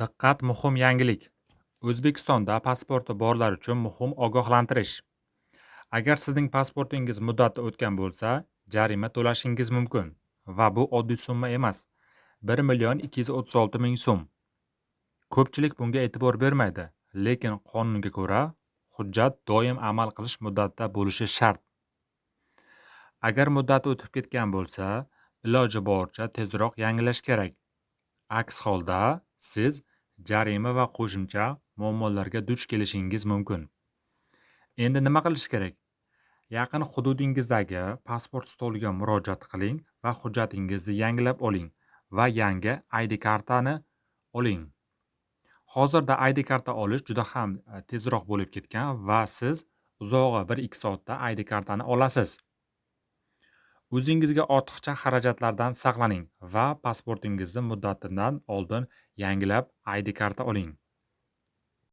Diqqat, muhim yangilik. O'zbekistonda pasporti borlar uchun muhim ogohlantirish. Agar sizning pasportingiz muddati o'tgan bo'lsa, jarima to'lashingiz mumkin va bu oddiy summa emas. 1 236 000 so'm. Ko'pchilik bunga e'tibor bermaydi, lekin qonunga ko'ra hujjat doim amal qilish muddatida bo'lishi shart. Agar muddati o'tib ketgan bo'lsa, iloji boricha tezroq yangilash kerak. Aks holda siz jarima va qo'shimcha muammolarga duch kelishingiz mumkin. Endi nima qilish kerak? Yaqin hududingizdagi pasport stoliga murojaat qiling va hujjatingizni yangilab oling va yangi ID kartani oling. Hozirda ID karta olish juda ham tezroq bo'lib ketgan va siz uzog'i 1-2 soatda ID kartani olasiz. O'zingizga ortiqcha xarajatlardan saqlaning va pasportingizni muddatidan oldin yangilab ID karta oling.